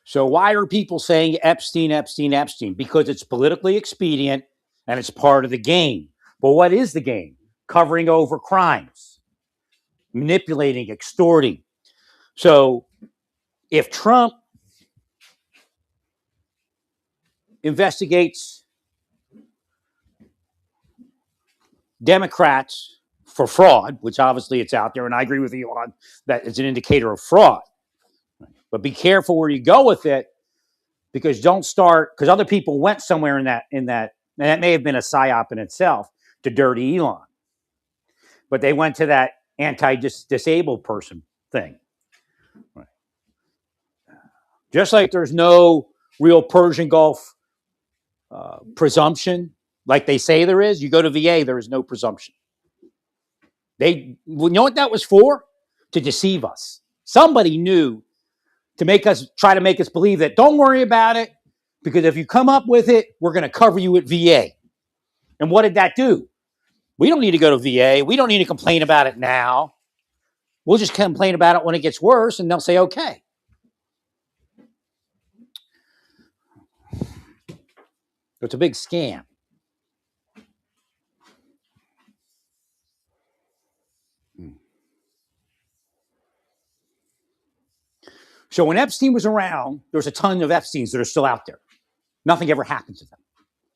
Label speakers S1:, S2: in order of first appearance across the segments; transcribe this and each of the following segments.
S1: So why are people saying Epstein, Epstein, Epstein? Because it's politically expedient and it's part of the game. But what is the game? Covering over crimes, manipulating, extorting. So if Trump investigates Democrats for fraud, which obviously it's out there, and I agree with you on that, it's an indicator of fraud. But be careful where you go with it, because don't start, because other people went somewhere and that may have been a psyop in itself to dirty Elon, but they went to that anti-disabled person thing. Right. Just like there's no real Persian Gulf presumption, like they say there is. You go to VA, there is no presumption. You know what that was for? To deceive us. Somebody knew to try to make us believe that don't worry about it, because if you come up with it, we're going to cover you at VA. And what did that do? We don't need to go to VA. We don't need to complain about it now. We'll just complain about it when it gets worse, and they'll say, okay. It's a big scam. So when Epstein was around, there was a ton of Epsteins that are still out there. Nothing ever happened to them.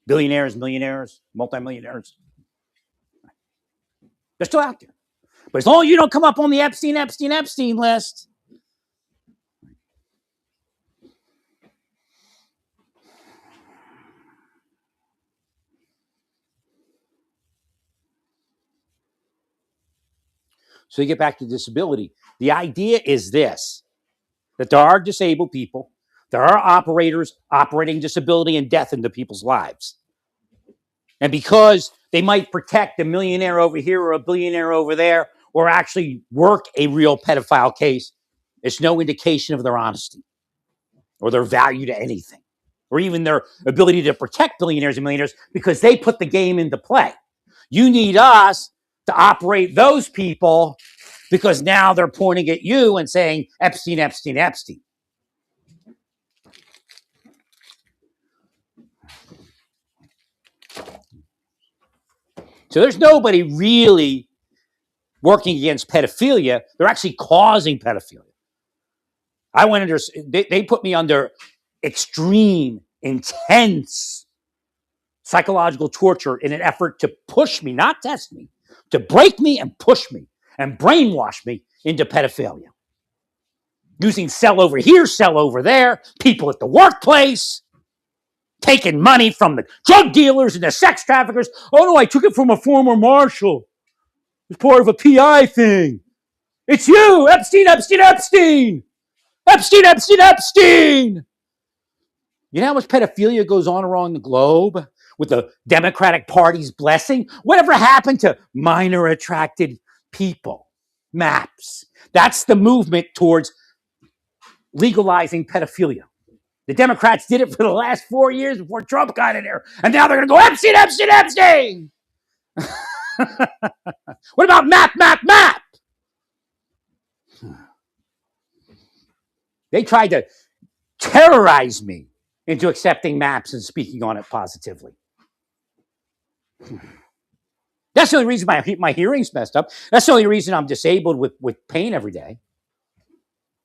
S1: Billionaires, millionaires, multimillionaires. They're still out there. But as long as you don't come up on the Epstein list, so you get back to disability. The idea is this, that there are disabled people, there are operators operating disability and death into people's lives. And because they might protect a millionaire over here or a billionaire over there, or actually work a real pedophile case, it's no indication of their honesty or their value to anything, or even their ability to protect billionaires and millionaires, because they put the game into play. You need us to operate those people, because now they're pointing at you and saying Epstein, Epstein, Epstein. So there's nobody really working against pedophilia. They're actually causing pedophilia. I went under, they put me under extreme, intense psychological torture in an effort to push me, not test me, to break me and push me and brainwash me into pedophilia. Using cell over here, cell over there, people at the workplace, taking money from the drug dealers and the sex traffickers. Oh no, I took it from a former marshal. It was part of a PI thing. It's you, Epstein, Epstein, Epstein. Epstein, Epstein, Epstein. You know how much pedophilia goes on around the globe with the Democratic Party's blessing? Whatever happened to minor attracted people? MAPS. That's the movement towards legalizing pedophilia. The Democrats did it for the last 4 years before Trump got in there. And now they're going to go Epstein, Epstein, Epstein. What about MAP? They tried to terrorize me into accepting MAPS and speaking on it positively. That's the only reason my hearing's messed up. That's the only reason I'm disabled with pain every day.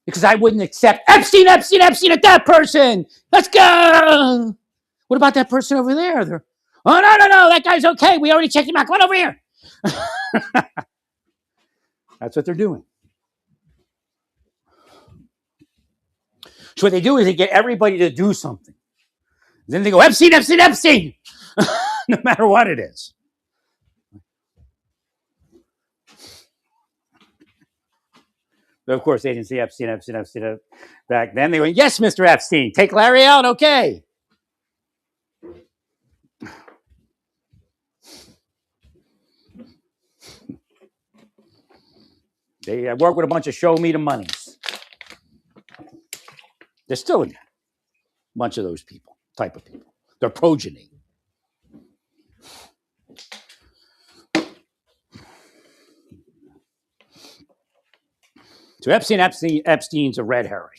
S1: Because I wouldn't accept Epstein at that person. Let's go. What about that person over there? Oh, no. That guy's okay. We already checked him out. Come on over here. That's what they're doing. So what they do is they get everybody to do something. Then they go, Epstein. No matter what it is. But of course, they didn't see Epstein back then. They went, yes, Mr. Epstein, take Larry out, okay. They work with a bunch of show me the monies. They're still in there. A bunch of those people, type of people. They're progeny. So Epstein's a red herring.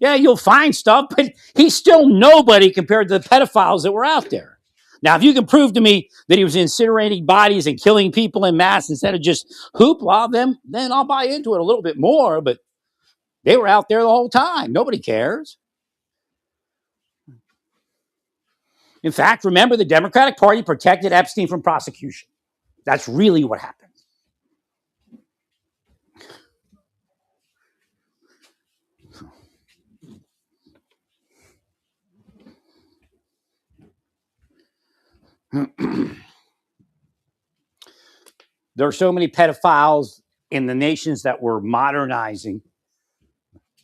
S1: Yeah, you'll find stuff, but he's still nobody compared to the pedophiles that were out there. Now, if you can prove to me that he was incinerating bodies and killing people in mass instead of just hoopla, then I'll buy into it a little bit more. But they were out there the whole time. Nobody cares. In fact, remember, the Democratic Party protected Epstein from prosecution. That's really what happened. There are so many pedophiles in the nations that were modernizing.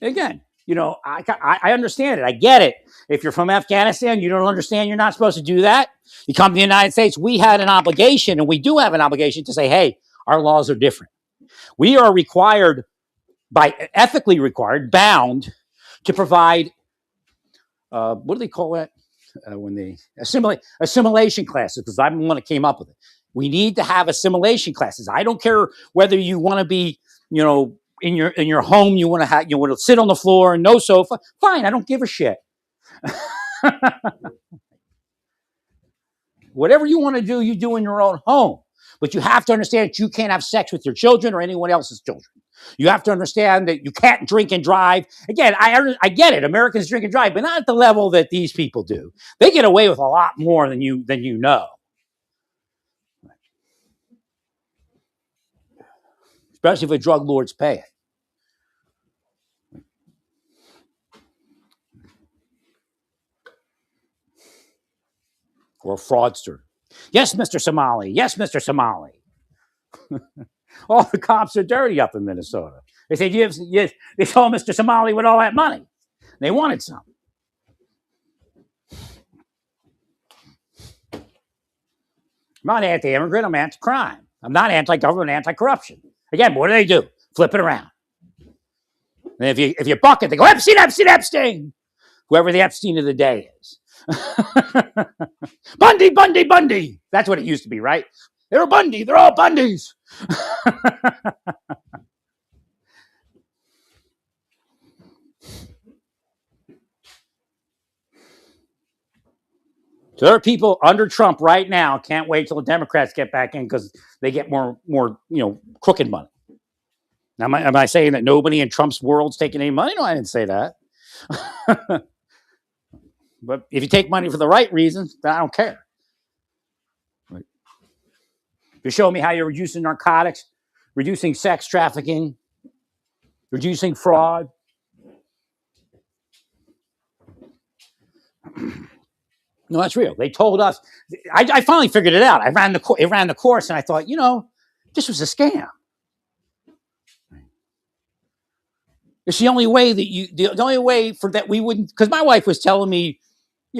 S1: Again, I understand it. I get it. If you're from Afghanistan, you don't understand you're not supposed to do that. You come to the United States, we had an obligation, and we do have an obligation to say, hey, our laws are different. We are required, ethically required, bound to provide, what do they call that? When they assimilation classes, because I'm the one that came up with it. We need to have assimilation classes. I don't care whether you want to be, in your home, you want to sit on the floor and no sofa. Fine, I don't give a shit. Whatever you want to do, you do in your own home. But you have to understand that you can't have sex with your children or anyone else's children. You have to understand that you can't drink and drive. Again, I get it. Americans drink and drive, but not at the level that these people do. They get away with a lot more than you know. Especially if the drug lords pay it. Or a fraudster. Yes, Mr. Somali. Yes, Mr. Somali. All the cops are dirty up in Minnesota. They say, yes, they saw Mr. Somali with all that money. They wanted some. I'm not anti-immigrant. I'm anti-crime. I'm not anti-government, anti-corruption. Again, what do? Flip it around. And if you buck it, they go, Epstein, Epstein, Epstein. Whoever the Epstein of the day is. Bundy, Bundy, Bundy. That's what it used to be, right? They're a Bundy. They're all Bundys. So there are people under Trump right now can't wait till the Democrats get back in because they get more crooked money. Now, am I saying that nobody in Trump's world's taking any money? No, I didn't say that. But if you take money for the right reasons, then I don't care. Right. You show me how you're reducing narcotics, reducing sex trafficking, reducing fraud. No, that's real. They told us. I finally figured it out. I ran the course, and I thought, this was a scam. It's the only way the only way for that we wouldn't, because my wife was telling me,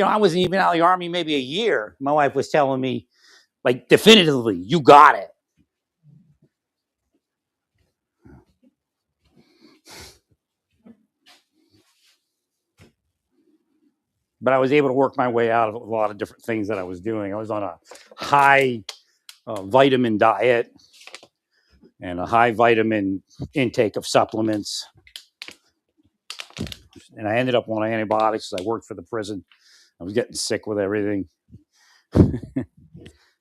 S1: I wasn't even out of the Army maybe a year. My wife was telling me, like, definitively, you got it. But I was able to work my way out of a lot of different things that I was doing. I was on a high vitamin diet and a high vitamin intake of supplements. And I ended up on antibiotics. I worked for the prison. I was getting sick with everything.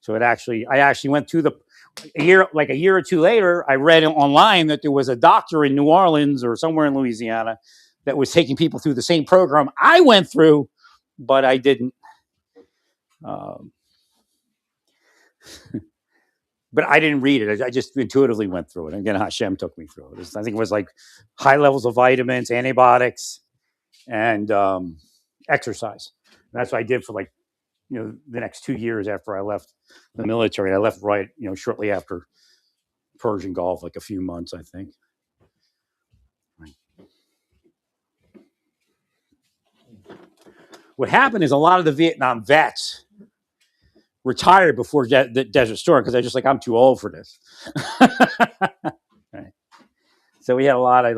S1: So I actually went to a year or two later, I read online that there was a doctor in New Orleans or somewhere in Louisiana that was taking people through the same program I went through, but I didn't. But I didn't read it. I just intuitively went through it. And again, Hashem took me through it. I think it was like high levels of vitamins, antibiotics, and exercise. And that's what I did for the next 2 years after I left the military. I left right, shortly after Persian Gulf, like a few months, I think. What happened is a lot of the Vietnam vets retired before the Desert Storm because they're just like, I'm too old for this. Right. So we had a lot of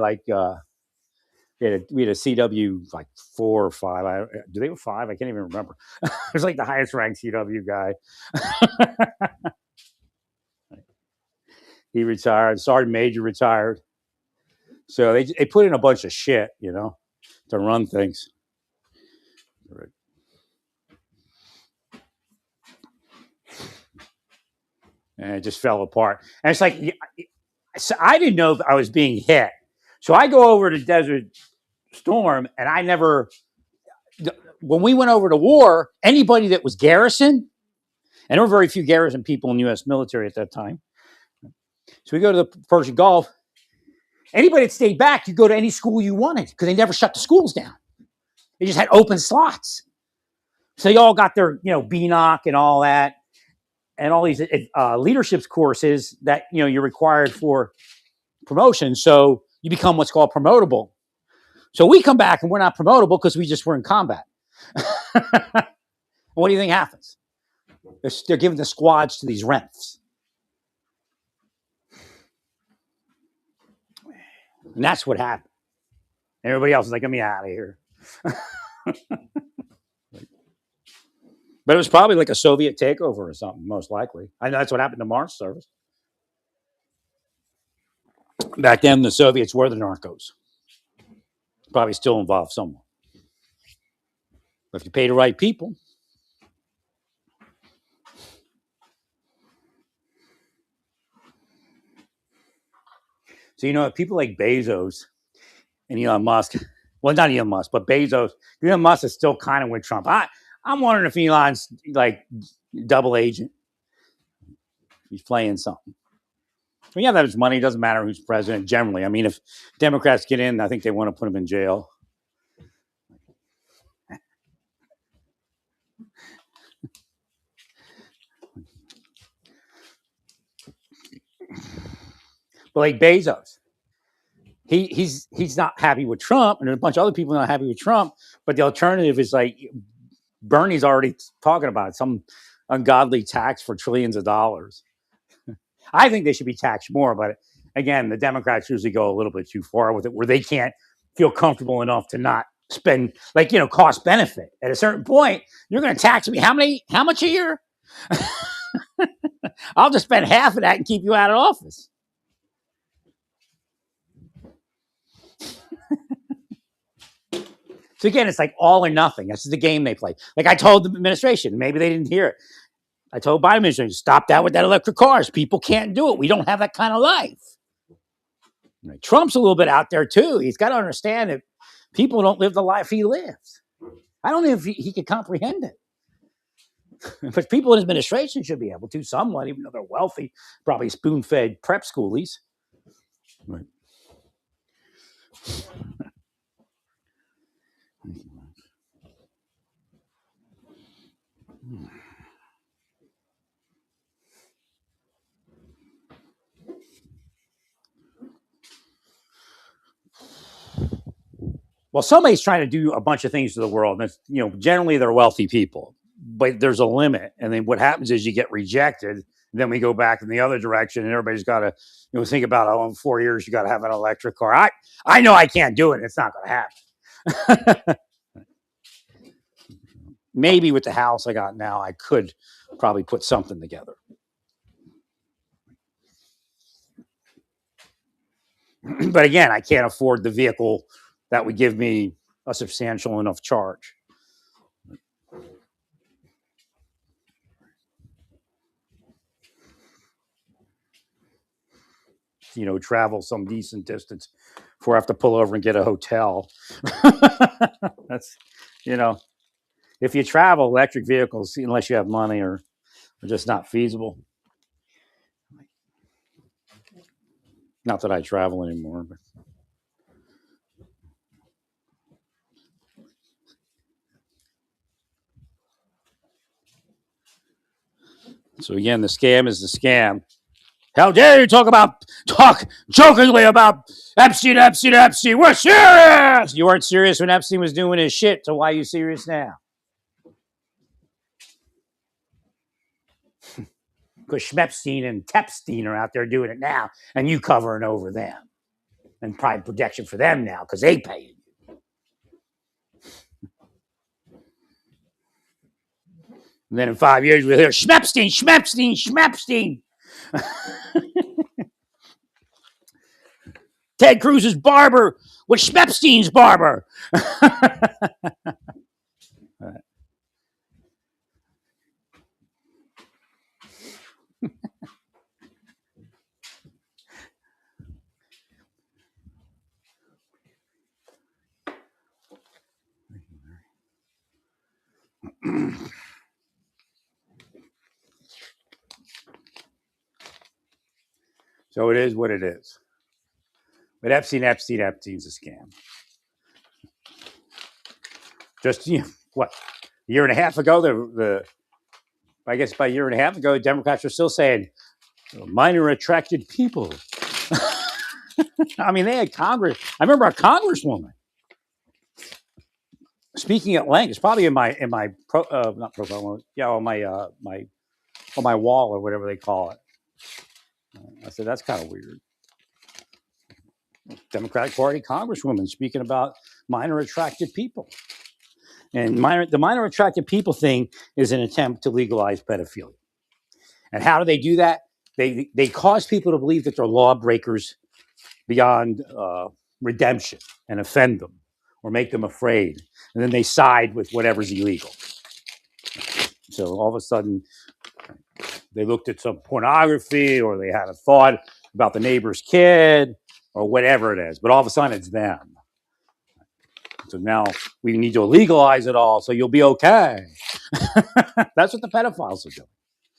S1: we had a CW like 4 or 5. Do they have 5? I can't even remember. It was like the highest ranked CW guy. He retired. Sergeant Major retired. So they put in a bunch of shit, to run things. And it just fell apart. And it's like, so I didn't know if I was being hit. So I go over to Desert Storm, and I never, when we went over to war, anybody that was garrison, and there were very few garrison people in the U.S. military at that time. So we go to the Persian Gulf. Anybody that stayed back, you go to any school you wanted because they never shut the schools down. They just had open slots. So you all got their, BNOC and all that, and all these leadership courses that, you're required for promotion. So you become what's called promotable. So we come back and we're not promotable because we just were in combat. What do you think happens? They're giving the squads to these rents. And that's what happened. Everybody else is like, get me out of here. But it was probably like a Soviet takeover or something, most likely. I know that's what happened to Mars service. Back then, the Soviets were the narcos. Probably still involved somewhere. But if you pay the right people. So, people like Bezos and Elon Musk, well, not Elon Musk, but Bezos, Elon Musk is still kind of with Trump. I'm wondering if Elon's like double agent. He's playing something. When you have that much money, it doesn't matter who's president generally. I mean, if Democrats get in, I think they want to put him in jail. But like Bezos, he's not happy with Trump, and there's a bunch of other people not happy with Trump. But the alternative is like Bernie's already talking about it, some ungodly tax for trillions of dollars. I think they should be taxed more, but again, the Democrats usually go a little bit too far with it, where they can't feel comfortable enough to not spend, cost benefit. At a certain point, you're going to tax me how much a year? I'll just spend half of that and keep you out of office. So again, it's like all or nothing. This is the game they play. Like I told the administration, maybe they didn't hear it. I told Biden administration, stop that with that electric cars. People can't do it. We don't have that kind of life. Trump's a little bit out there too. He's got to understand that people don't live the life he lives. I don't know if he could comprehend it. But people in his administration should be able to somewhat, even though they're wealthy, probably spoon-fed prep schoolies. Right. Well, somebody's trying to do a bunch of things to the world. And generally they're wealthy people, but there's a limit. And then what happens is you get rejected. Then we go back in the other direction, and everybody's got to, think about, in 4 years, you got to have an electric car. I know I can't do it. It's not going to happen. Maybe with the house I got now, I could probably put something together. But again, I can't afford the vehicle that would give me a substantial enough charge. Travel some decent distance before I have to pull over and get a hotel. That's, if you travel, electric vehicles, unless you have money, are just not feasible. Not that I travel anymore, but. So again, the scam is the scam. How dare you talk jokingly about Epstein? We're serious. You weren't serious when Epstein was doing his shit, so why are you serious now? Because Schmepstein and Tepstein are out there doing it now, and you covering over them. And probably protection for them now, because they pay you. And then in 5 years, we'll hear Schmepstein. Ted Cruz's barber was Schmepstein's barber. So it is what it is. But Epstein's a scam. Just what, a year and a half ago, I guess by a year and a half ago, Democrats were still saying minor attracted people. I mean, they had Congress. I remember a congresswoman speaking at length. It's probably in my not profile, yeah, on my wall or whatever they call it. I said that's kind of weird. Democratic Party congresswoman speaking about minor attracted people. And the minor attracted people thing is an attempt to legalize pedophilia. And how do they do that? They cause people to believe that they're lawbreakers beyond redemption and offend them or make them afraid. And then they side with whatever's illegal. So all of a sudden, they looked at some pornography or they had a thought about the neighbor's kid or whatever it is. But all of a sudden, it's them. So now we need to legalize it all so you'll be okay. That's what the pedophiles are doing.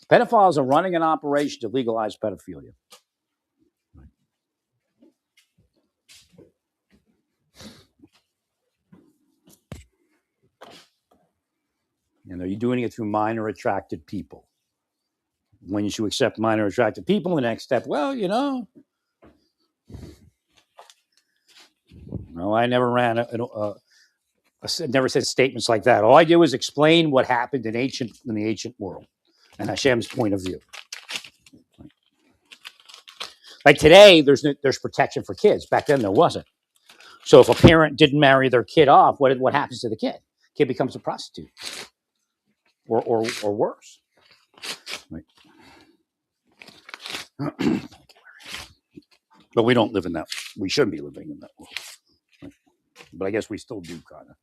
S1: Pedophiles are running an operation to legalize pedophilia. And are you doing it through minor attracted people? When you should accept minor attracted people, the next step, well, no, I never never said statements like that. All I did was explain what happened in the ancient world and Hashem's point of view. Like today, there's protection for kids. Back then, there wasn't. So if a parent didn't marry their kid off, what happens to the kid? Kid becomes a prostitute, or worse. Right. But we don't live in that. We shouldn't be living in that world. Right. But I guess we still do, kind of.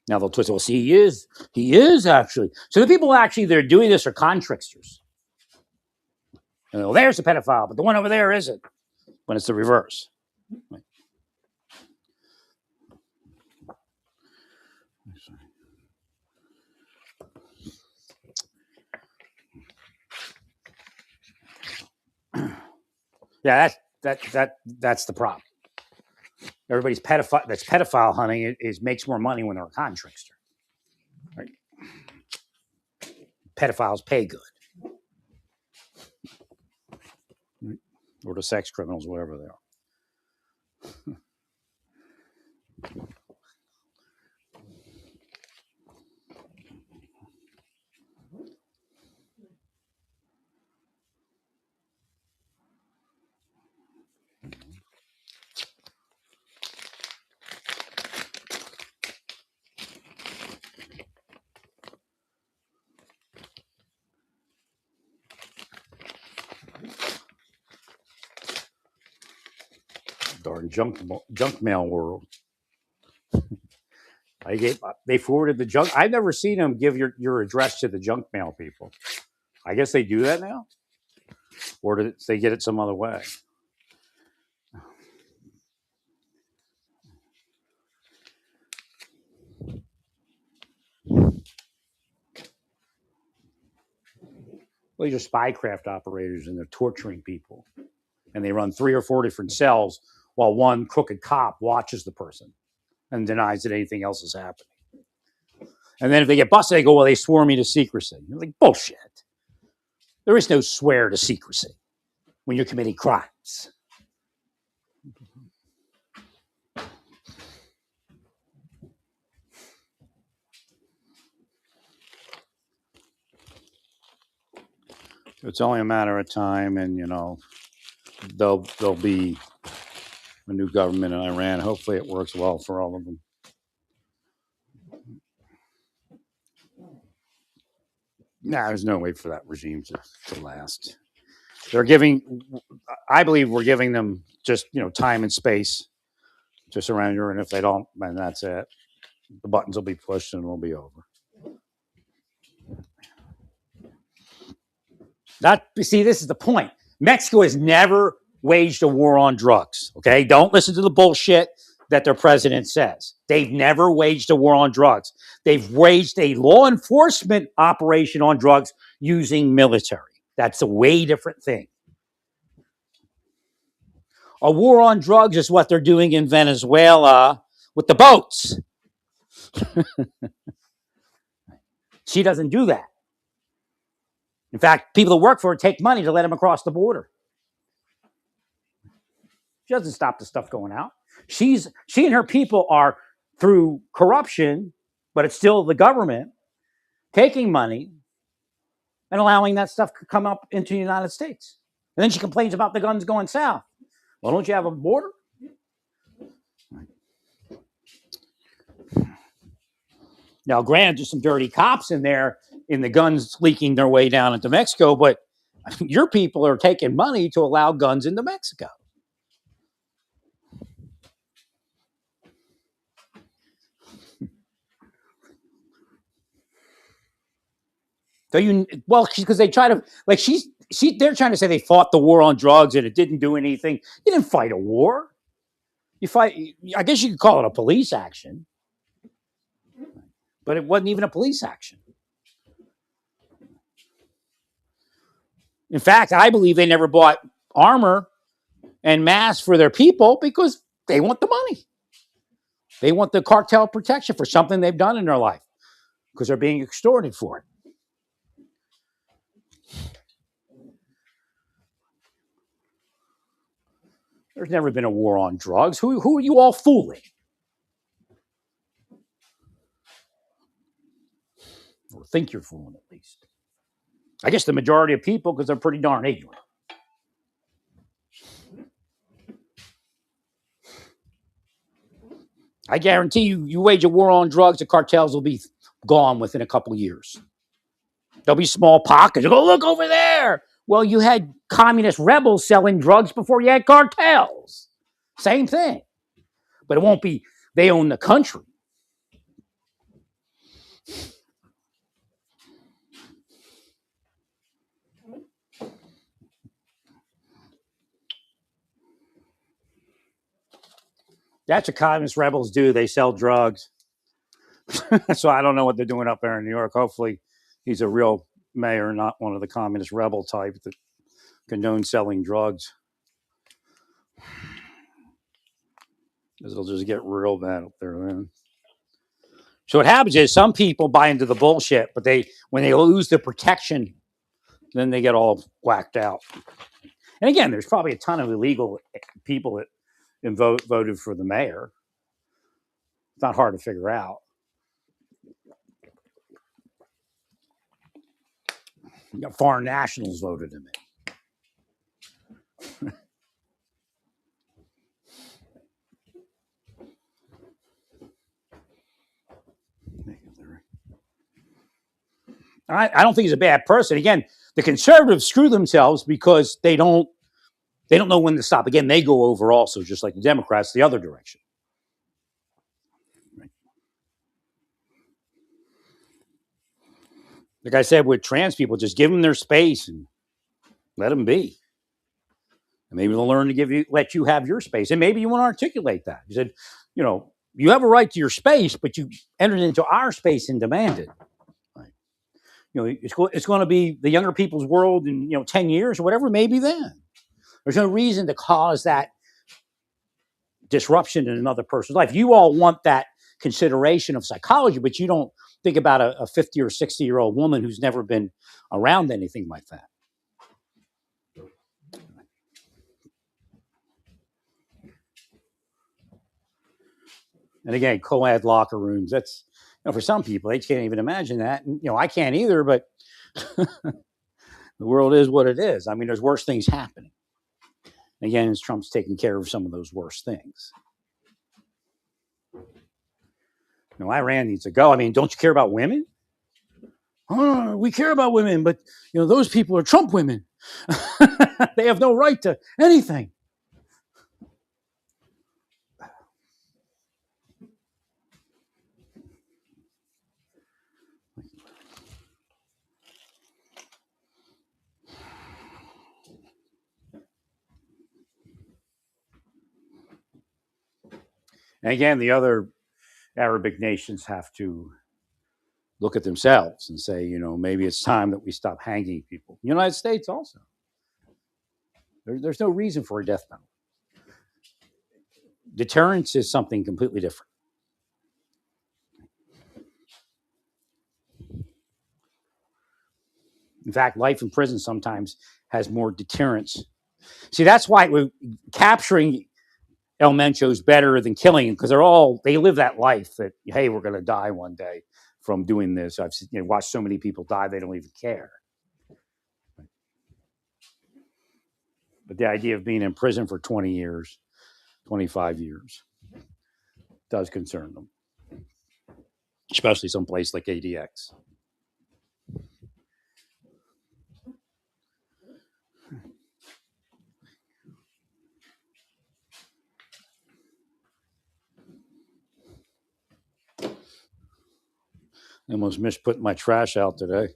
S1: Now they'll twist. Well, see, he is actually. So the people actually that are doing this are contricksters. There's a pedophile, but the one over there isn't. When it's the reverse. Right. Yeah, that's the problem. Everybody's pedophile hunting makes more money when they're a contrickster. Right? Pedophiles pay good. Right? Or the sex criminals, whatever they are. Darn junk mail world. They forwarded the junk. I've never seen them give your address to the junk mail people. I guess they do that now, or did they get it some other way? Well, these are spycraft operators, and they're torturing people, and they run 3 or 4 different cells while one crooked cop watches the person and denies that anything else is happening. And then if they get busted, they go, well, they swore me to secrecy. You're like, bullshit. There is no swear to secrecy when you're committing crimes. It's only a matter of time, and there'll be a new government in Iran. Hopefully it works well for all of them. Nah, there's no way for that regime to last. They're giving, I believe we're giving them just, time and space to surrender. And if they don't, then that's it. The buttons will be pushed and it'll be over. See, this is the point. Mexico has never waged a war on drugs. Okay. Don't listen to the bullshit that their president says. They've never waged a war on drugs. They've waged a law enforcement operation on drugs using military. That's a way different thing. A war on drugs is what they're doing in Venezuela with the boats. She doesn't do that. In fact, people that work for her take money to let them across the border. She doesn't stop the stuff going out. She and her people are, through corruption, but it's still the government, taking money and allowing that stuff to come up into the United States. And then she complains about the guns going south. Well, don't you have a border? Now, granted, there's some dirty cops in there in the guns leaking their way down into Mexico, but your people are taking money to allow guns into Mexico. So because they try to, like, they're trying to say they fought the war on drugs and it didn't do anything. You didn't fight a war. I guess you could call it a police action, but it wasn't even a police action. In fact, I believe they never bought armor and masks for their people because they want the money. They want the cartel protection for something they've done in their life because they're being extorted for it. There's never been a war on drugs. Who are you all fooling? Or think you're fooling, at least. I guess the majority of people, because they're pretty darn ignorant. I guarantee you wage a war on drugs, the cartels will be gone within a couple of years. There'll be small pockets. You'll go, look over there. Well, you had communist rebels selling drugs before you had cartels. Same thing. But it won't be, they own the country. That's what communist rebels do. They sell drugs. So I don't know what they're doing up there in New York. Hopefully he's a real mayor, not one of the communist rebel type that condone selling drugs. It'll just get real bad up there then. So what happens is some people buy into the bullshit, but when they lose the protection, then they get all whacked out. And again, there's probably a ton of illegal people that voted for the mayor. It's not hard to figure out. Foreign nationals voted him in. I don't think he's a bad person. Again, the conservatives screw themselves because they don't know when to stop. Again, they go over also, just like the Democrats, the other direction. Right. Like I said, with trans people, just give them their space and let them be. And maybe they'll learn to let you have your space. And maybe you want to articulate that. You said, you have a right to your space, but you entered into our space and demanded. It's going to be the younger people's world in 10 years or whatever, maybe then. There's no reason to cause that disruption in another person's life. You all want that consideration of psychology, but you don't think about a 50 or 60-year-old woman who's never been around anything like that. And again, co-ed locker rooms, that's, for some people, they can't even imagine that. And, I can't either, but the world is what it is. I mean, there's worse things happening. Again, Trump's taking care of some of those worst things. Iran needs to go. I mean, don't you care about women? oh, we care about women, but those people are Trump women. They have no right to anything. And again, the other Arabic nations have to look at themselves and say, maybe it's time that we stop hanging people. The United States also. There's no reason for a death penalty. Deterrence is something completely different. In fact, life in prison sometimes has more deterrence. See, that's why we're capturing El Mencho is better than killing him, because they live that life that, hey, we're going to die one day from doing this. I've watched so many people die, they don't even care. But the idea of being in prison for 20 years, 25 years, does concern them, especially someplace like ADX. I almost missed putting my trash out today.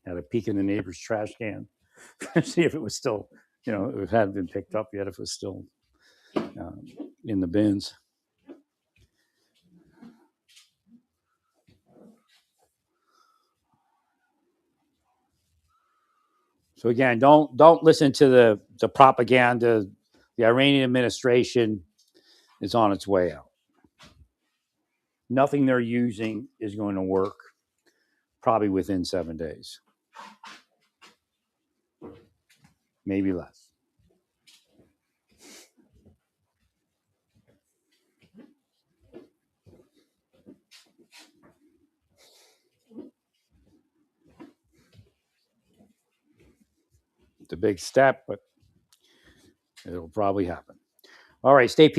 S1: Had a peek in the neighbor's trash can, see if it was still, if it hadn't been picked up yet, if it was still in the bins. So again, don't listen to the propaganda. The Iranian administration is on its way out. Nothing they're using is going to work probably within 7 days. Maybe less. It's a big step, but it'll probably happen. All right, stay peaceful.